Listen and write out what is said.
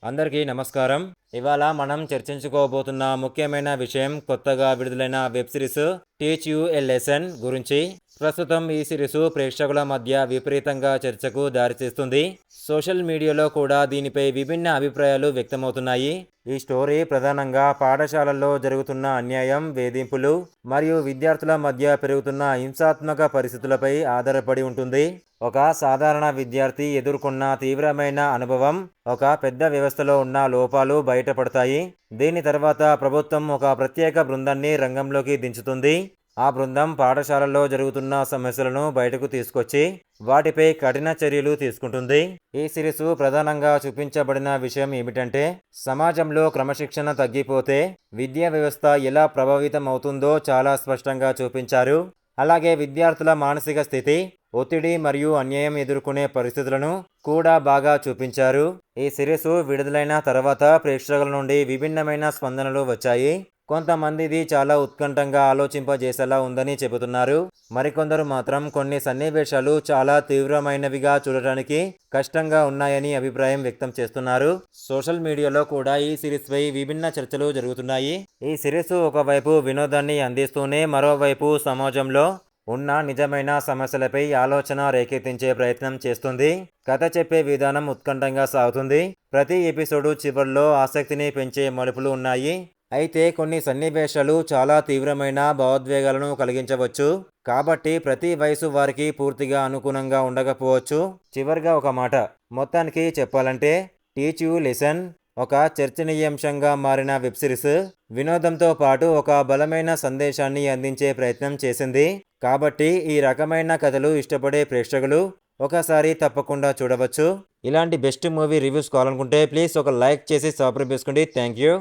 అందరికీ నమస్కారం. ఇవాళ మనం చర్చించుకోబోతున్న ముఖ్యమైన విషయం కొత్తగా విడుదలైన web series 'teach you a lesson' గురించి. ప్రస్తుతం ఈ సిరీస్ ప్రేక్షకుల మధ్య విపరీతంగా చర్చకు దారితీస్తుంది. సోషల్ మీడియాలో కూడా దీనిపై విభిన్న అభిప్రాయాలు వ్యక్తమవుతున్నాయి. ఈ స్టోరీ ప్రధానంగా పాఠశాలల్లో జరుగుతున్న అన్యాయం, వేధింపులు మరియు విద్యార్థుల మధ్య పెరుగుతున్న హింసాత్మక పరిస్థితులపై ఆధారపడి ఉంటుంది. ఒక సాధారణ విద్యార్థి ఎదుర్కొన్న తీవ్రమైన అనుభవం, ఒక పెద్ద వ్యవస్థలో ఉన్న లోపాలు బయటపడతాయి. దీని తర్వాత ప్రభుత్వం ఒక ప్రత్యేక బృందాన్ని రంగంలోకి దించుతుంది. ఆ బృందం పాఠశాలలో జరుగుతున్న సమస్యలను బయటకు తీసుకొచ్చి వాటిపై కఠిన చర్యలు తీసుకుంటుంది. ఈ సిరీస్ ప్రధానంగా చూపించబడిన విషయం ఏమిటంటే, సమాజంలో క్రమశిక్షణ తగ్గిపోతే విద్యా వ్యవస్థ ఎలా ప్రభావితం అవుతుందో చాలా స్పష్టంగా చూపించారు. అలాగే విద్యార్థుల మానసిక స్థితి, ఒత్తిడి మరియు అన్యాయం ఎదుర్కొనే పరిస్థితులను కూడా బాగా చూపించారు. ఈ సిరీస్ విడుదలైన తర్వాత ప్రేక్షకుల నుండి విభిన్నమైన స్పందనలు వచ్చాయి. కొంతమంది ఇది చాలా ఉత్కంఠంగా ఆలోచింపజేసేలా ఉందని చెబుతున్నారు. మరికొందరు మాత్రం కొన్ని సన్నివేశాలు చాలా తీవ్రమైనవిగా చూడటానికి కష్టంగా ఉన్నాయని అభిప్రాయం వ్యక్తం చేస్తున్నారు. సోషల్ మీడియాలో కూడా ఈ సిరీస్ పై విభిన్న చర్చలు జరుగుతున్నాయి. ఈ సిరీస్ ఒకవైపు వినోదాన్ని అందిస్తూనే మరోవైపు సమాజంలో ఉన్న నిజమైన సమస్యలపై ఆలోచన రేకెత్తించే ప్రయత్నం చేస్తుంది. కథ చెప్పే విధానం ఉత్కంఠంగా సాగుతుంది. ప్రతి ఎపిసోడు చివరిలో ఆసక్తిని పెంచే మలుపులు ఉన్నాయి. అయితే కొన్ని సన్నివేశాలు చాలా తీవ్రమైన భావోద్వేగాలను కలిగించవచ్చు. కాబట్టి ప్రతి వయసు వారికి పూర్తిగా అనుగుణంగా ఉండకపోవచ్చు. చివరిగా ఒక మాట, మొత్తానికి చెప్పాలంటే టీచ్ యూ లెసన్ ఒక చర్చనీయాంశంగా మారిన వెబ్ సిరీస్ వినోదంతో పాటు ఒక బలమైన సందేశాన్ని అందించే ప్రయత్నం చేసింది. కాబట్టి ఈ రకమైన కథలు ఇష్టపడే ప్రేక్షకులు ఒకసారి తప్పకుండా చూడవచ్చు. ఇలాంటి బెస్ట్ మూవీ రివ్యూస్ కావాలనుకుంటే ప్లీజ్ ఒక లైక్ చేసి సబ్స్క్రైబ్ చేసుకోండి. Thank you.